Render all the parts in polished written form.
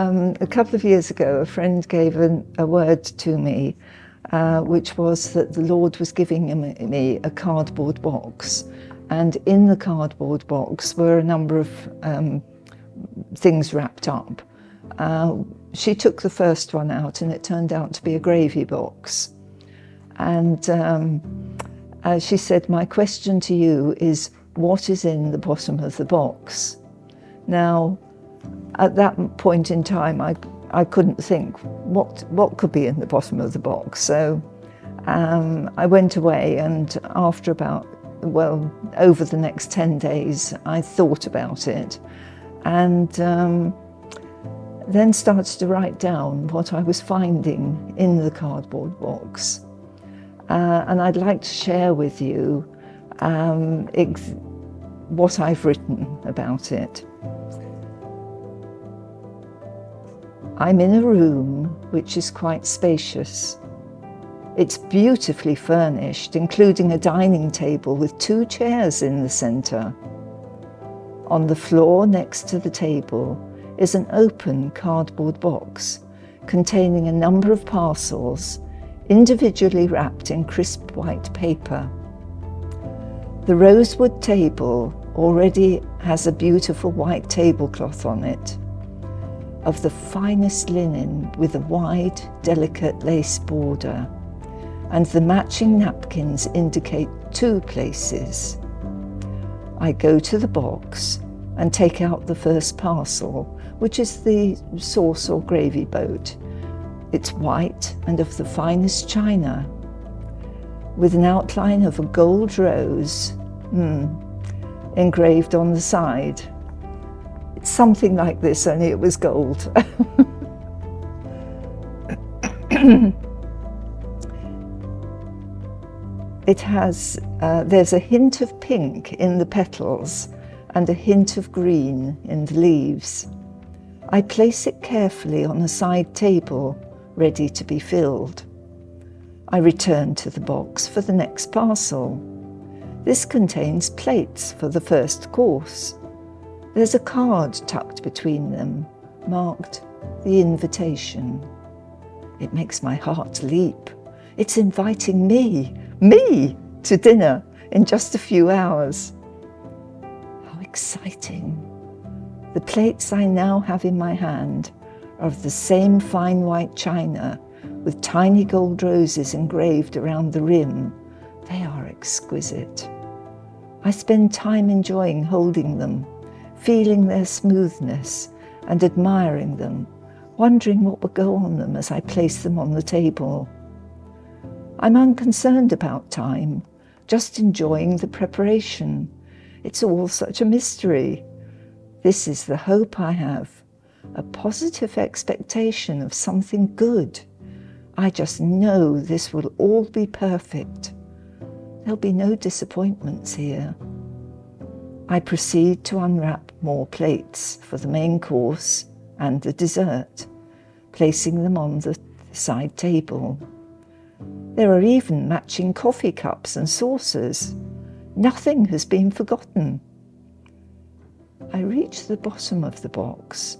A couple of years ago, a friend gave a word to me, which was that the Lord was giving me a cardboard box. And in the cardboard box were a number of things wrapped up. She took the first one out and it turned out to be a gravy box. And she said, "My question to you is, what is in the bottom of the box?" Now, at that point in time, I couldn't think what could be in the bottom of the box. So I went away, and after over the next 10 days, I thought about it, and then started to write down what I was finding in the cardboard box. And I'd like to share with you what I've written about it. I'm in a room which is quite spacious. It's beautifully furnished, including a dining table with 2 chairs in the centre. On the floor next to the table is an open cardboard box containing a number of parcels, individually wrapped in crisp white paper. The rosewood table already has a beautiful white tablecloth on it, of the finest linen with a wide, delicate lace border, and the matching napkins indicate 2 places. I go to the box and take out the first parcel, which is the sauce or gravy boat. It's white and of the finest china, with an outline of a gold rose engraved on the side. It's something like this, only it was gold. It has, there's a hint of pink in the petals and a hint of green in the leaves. I place it carefully on a side table, ready to be filled. I return to the box for the next parcel. This contains plates for the first course. There's a card tucked between them, marked "The Invitation." It makes my heart leap. It's inviting me to dinner in just a few hours. How exciting. The plates I now have in my hand are of the same fine white china with tiny gold roses engraved around the rim. They are exquisite. I spend time enjoying holding them, feeling their smoothness and admiring them, wondering what will go on them as I place them on the table. I'm unconcerned about time, just enjoying the preparation. It's all such a mystery. This is the hope I have, a positive expectation of something good. I just know this will all be perfect. There'll be no disappointments here. I proceed to unwrap more plates for the main course and the dessert, placing them on the side table. There are even matching coffee cups and saucers. Nothing has been forgotten. I reach the bottom of the box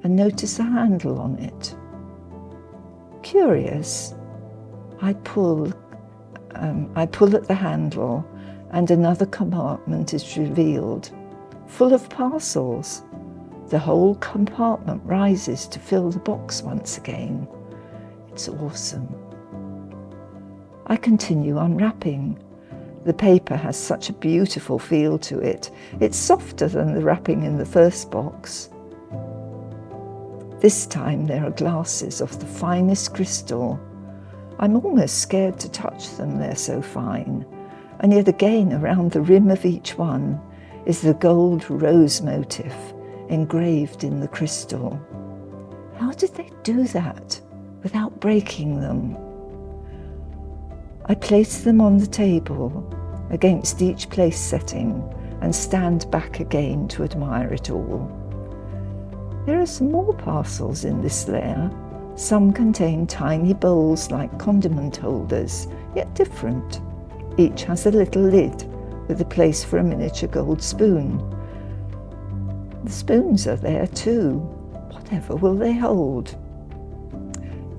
and notice a handle on it. Curious, I pull at the handle and another compartment is revealed, full of parcels. The whole compartment rises to fill the box once again. It's awesome. I continue unwrapping. The paper has such a beautiful feel to it. It's softer than the wrapping in the first box. This time there are glasses of the finest crystal. I'm almost scared to touch them, they're so fine. And yet again, around the rim of each one is the gold rose motif engraved in the crystal. How did they do that without breaking them? I place them on the table against each place setting and stand back again to admire it all. There are some more parcels in this layer. Some contain tiny bowls like condiment holders, yet different. Each has a little lid with a place for a miniature gold spoon. The spoons are there too. Whatever will they hold?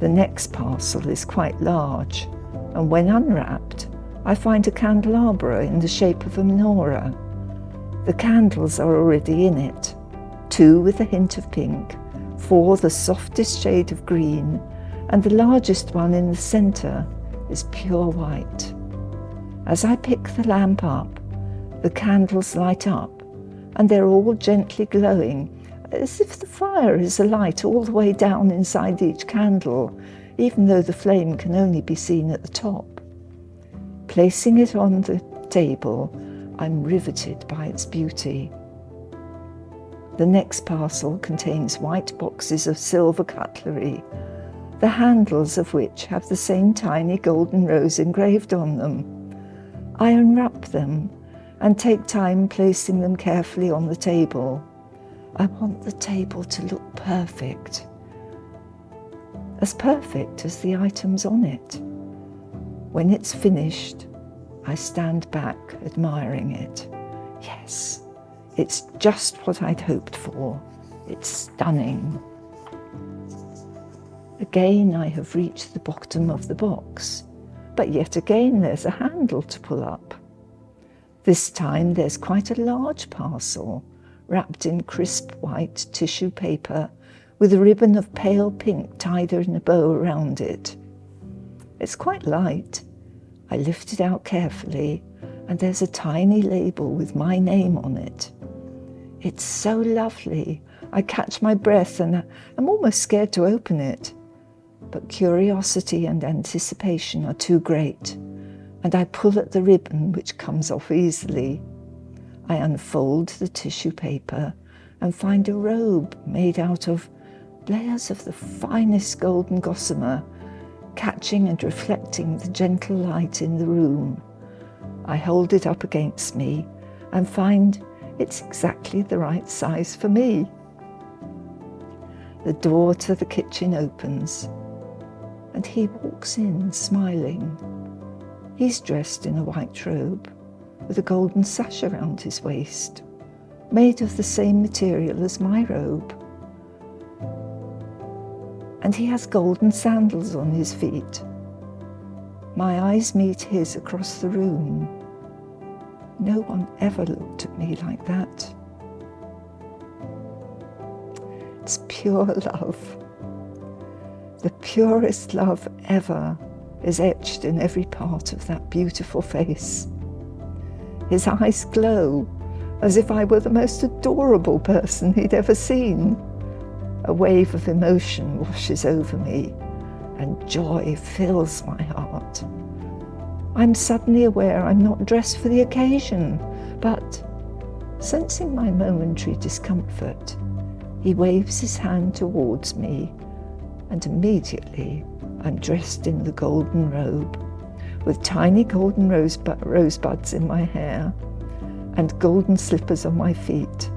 The next parcel is quite large, and when unwrapped, I find a candelabra in the shape of a menorah. The candles are already in it, 2 with a hint of pink, 4 the softest shade of green, and the largest one in the centre is pure white. As I pick the lamp up, the candles light up, and they're all gently glowing, as if the fire is alight all the way down inside each candle, even though the flame can only be seen at the top. Placing it on the table, I'm riveted by its beauty. The next parcel contains white boxes of silver cutlery, the handles of which have the same tiny golden rose engraved on them. I unwrap them and take time placing them carefully on the table. I want the table to look perfect as the items on it. When it's finished, I stand back admiring it. Yes, it's just what I'd hoped for. It's stunning. Again, I have reached the bottom of the box, but yet again there's a handle to pull up. This time there's quite a large parcel, wrapped in crisp white tissue paper with a ribbon of pale pink tied in a bow around it. It's quite light. I lift it out carefully, and there's a tiny label with my name on it. It's so lovely. I catch my breath and I'm almost scared to open it. But curiosity and anticipation are too great, and I pull at the ribbon, which comes off easily. I unfold the tissue paper and find a robe made out of layers of the finest golden gossamer, catching and reflecting the gentle light in the room. I hold it up against me and find it's exactly the right size for me. The door to the kitchen opens, and he walks in smiling. He's dressed in a white robe with a golden sash around his waist, made of the same material as my robe. And he has golden sandals on his feet. My eyes meet his across the room. No one ever looked at me like that. It's pure love. The purest love ever is etched in every part of that beautiful face. His eyes glow as if I were the most adorable person he'd ever seen. A wave of emotion washes over me, and joy fills my heart. I'm suddenly aware I'm not dressed for the occasion, but sensing my momentary discomfort, he waves his hand towards me, and immediately I'm dressed in the golden robe, with tiny golden rosebuds in my hair and golden slippers on my feet.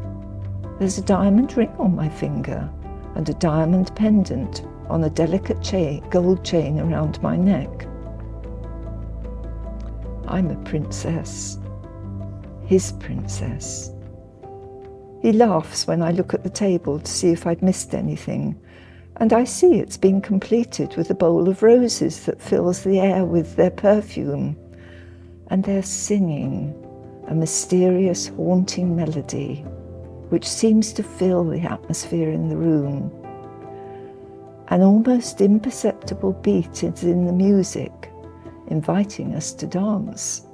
There's a diamond ring on my finger and a diamond pendant on a delicate gold chain around my neck. I'm a princess, his princess. He laughs when I look at the table to see if I'd missed anything, and I see it's been completed with a bowl of roses that fills the air with their perfume, and they're singing a mysterious, haunting melody which seems to fill the atmosphere in the room. An almost imperceptible beat is in the music, inviting us to dance,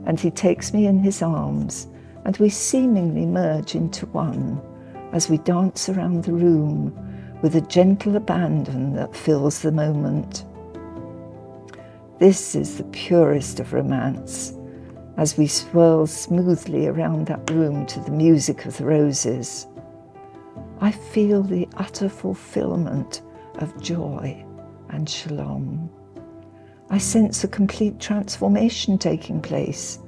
and he takes me in his arms, and we seemingly merge into one as we dance around the room with a gentle abandon that fills the moment. This is the purest of romance, as we swirl smoothly around that room to the music of the roses. I feel the utter fulfillment of joy and shalom. I sense a complete transformation taking place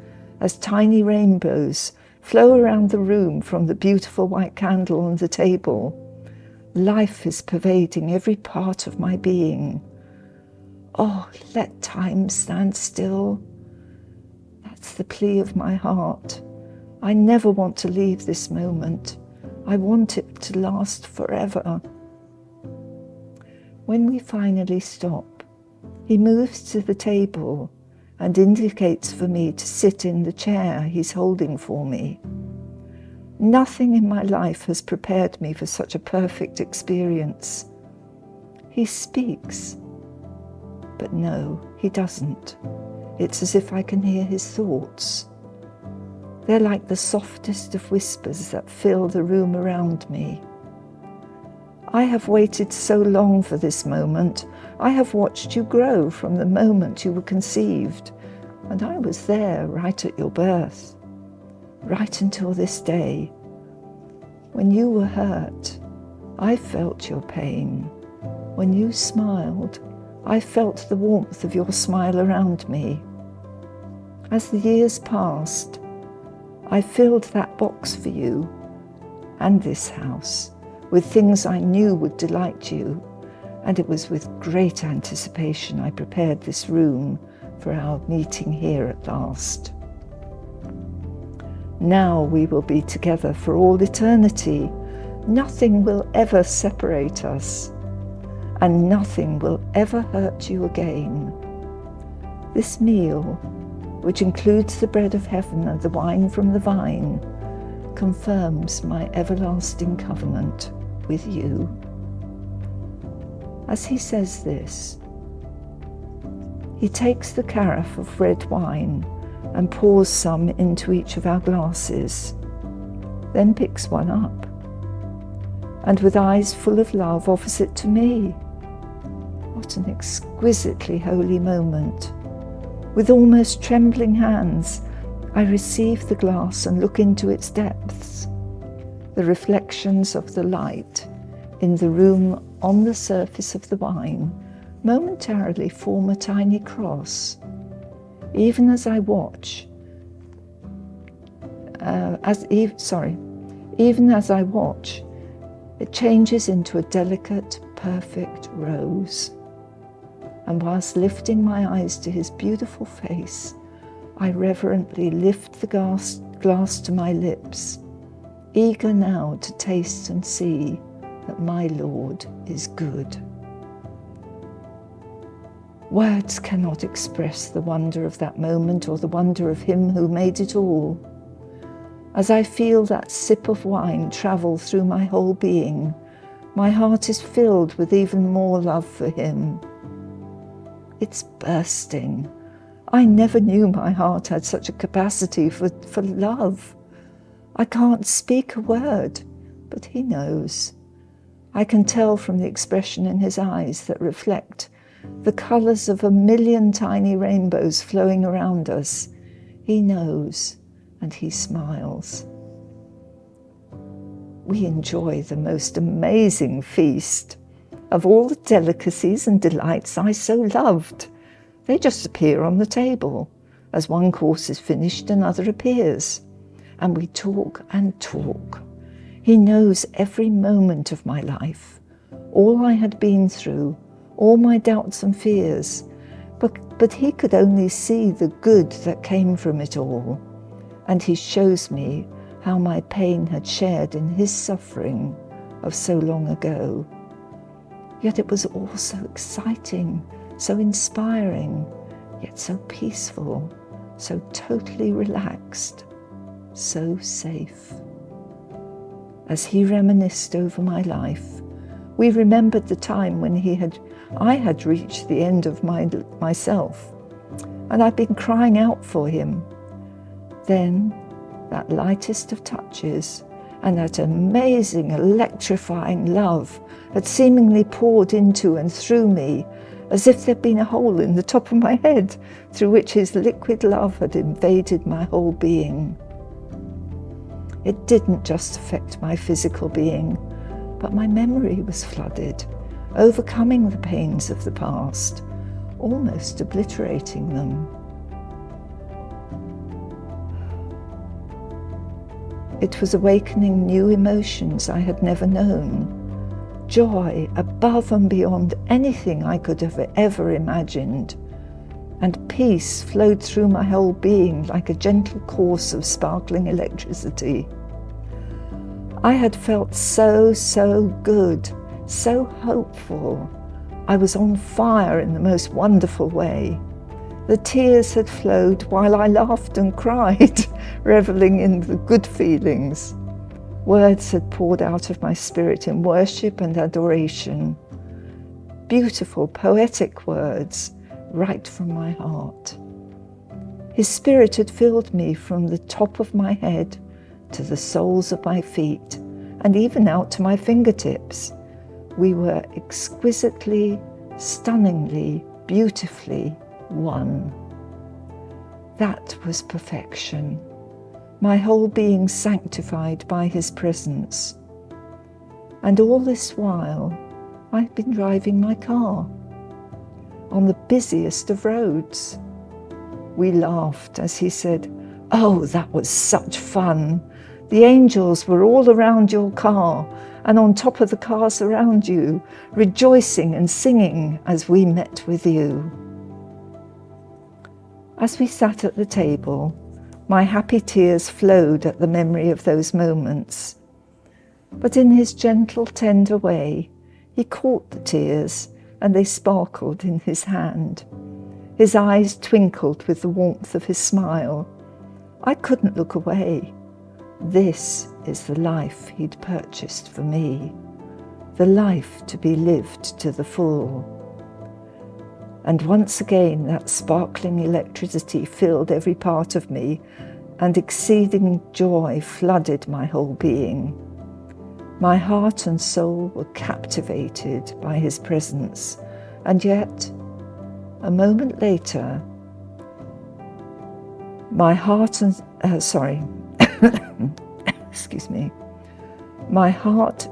as tiny rainbows flow around the room from the beautiful white candle on the table. Life is pervading every part of my being. Oh, let time stand still. That's the plea of my heart. I never want to leave this moment. I want it to last forever. When we finally stop, he moves to the table and indicates for me to sit in the chair he's holding for me. Nothing in my life has prepared me for such a perfect experience. He speaks, but no, he doesn't. It's as if I can hear his thoughts. They're like the softest of whispers that fill the room around me. I have waited so long for this moment. I have watched you grow from the moment you were conceived, and I was there right at your birth, right until this day. When you were hurt, I felt your pain. When you smiled, I felt the warmth of your smile around me. As the years passed, I filled that box for you and this house with things I knew would delight you, and it was with great anticipation I prepared this room for our meeting here at last. Now we will be together for all eternity. Nothing will ever separate us, and nothing will ever hurt you again. This meal, which includes the bread of heaven and the wine from the vine, confirms my everlasting covenant with you. As he says this, he takes the carafe of red wine and pours some into each of our glasses, then picks one up, and with eyes full of love offers it to me. What an exquisitely holy moment. With almost trembling hands, I receive the glass and look into its depths. The reflections of the light in the room on the surface of the wine momentarily form a tiny cross. Even as I watch, it changes into a delicate, perfect rose. And whilst lifting my eyes to his beautiful face, I reverently lift the glass to my lips, eager now to taste and see that my Lord is good. Words cannot express the wonder of that moment or the wonder of him who made it all. As I feel that sip of wine travel through my whole being, my heart is filled with even more love for him. It's bursting. I never knew my heart had such a capacity for love. I can't speak a word, but he knows. I can tell from the expression in his eyes that reflect the colours of 1,000,000 tiny rainbows flowing around us. He knows, and he smiles. We enjoy the most amazing feast. Of all the delicacies and delights I so loved, they just appear on the table. As one course is finished, another appears. And we talk and talk. He knows every moment of my life, all I had been through, all my doubts and fears, but he could only see the good that came from it all, and he shows me how my pain had shared in his suffering of so long ago. Yet it was all so exciting, so inspiring, yet so peaceful, so totally relaxed, so safe. As he reminisced over my life, we remembered the time when I had reached the end of myself, and I'd been crying out for him. Then, that lightest of touches, and that amazing, electrifying love had seemingly poured into and through me, as if there'd been a hole in the top of my head through which his liquid love had invaded my whole being. It didn't just affect my physical being, but my memory was flooded, overcoming the pains of the past, almost obliterating them. It was awakening new emotions I had never known, joy above and beyond anything I could have ever imagined, and peace flowed through my whole being like a gentle course of sparkling electricity. I had felt so good, so hopeful, I was on fire in the most wonderful way. The tears had flowed while I laughed and cried, reveling in the good feelings. Words had poured out of my spirit in worship and adoration. Beautiful, poetic words, right from my heart. His Spirit had filled me from the top of my head to the soles of my feet, and even out to my fingertips. We were exquisitely, stunningly, beautifully one. That was perfection. My whole being sanctified by his presence. And all this while, I'd been driving my car on the busiest of roads. We laughed as he said, "Oh, that was such fun. The angels were all around your car and on top of the cars around you, rejoicing and singing as we met with you." As we sat at the table, my happy tears flowed at the memory of those moments. But in his gentle, tender way, he caught the tears and they sparkled in his hand. His eyes twinkled with the warmth of his smile. I couldn't look away. This is the life he'd purchased for me, the life to be lived to the full. And once again that sparkling electricity filled every part of me, and exceeding joy flooded my whole being. My heart and soul were captivated by his presence, and yet, a moment later, my heart and excuse me. My heart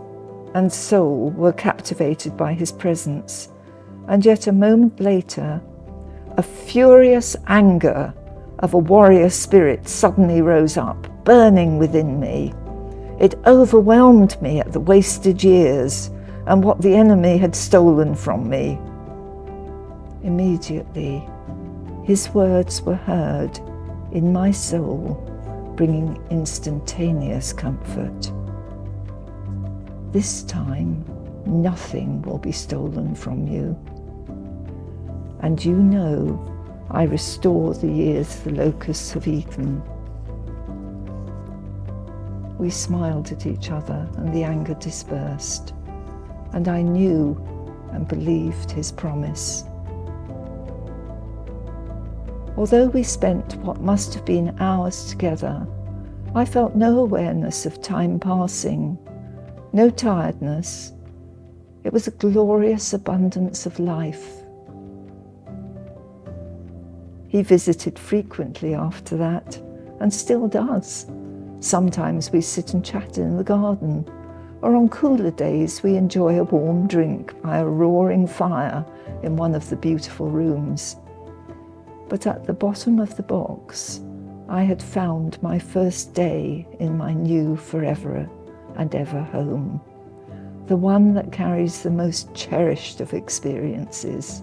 and soul were captivated by his presence, and yet a moment later, a furious anger of a warrior spirit suddenly rose up, burning within me. It overwhelmed me at the wasted years and what the enemy had stolen from me. Immediately, his words were heard in my soul, bringing instantaneous comfort. This time, nothing will be stolen from you. And you know, I restore the years the locusts have eaten. We smiled at each other and the anger dispersed, and I knew and believed his promise. Although we spent what must have been hours together, I felt no awareness of time passing, no tiredness. It was a glorious abundance of life. He visited frequently after that, and still does. Sometimes we sit and chat in the garden, or on cooler days we enjoy a warm drink by a roaring fire in one of the beautiful rooms. But at the bottom of the box, I had found my first day in my new forever and ever home, the one that carries the most cherished of experiences.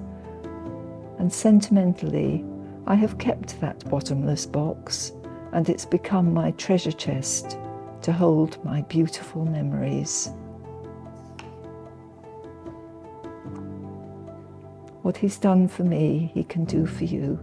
And sentimentally, I have kept that bottomless box, and it's become my treasure chest to hold my beautiful memories. What he's done for me, he can do for you.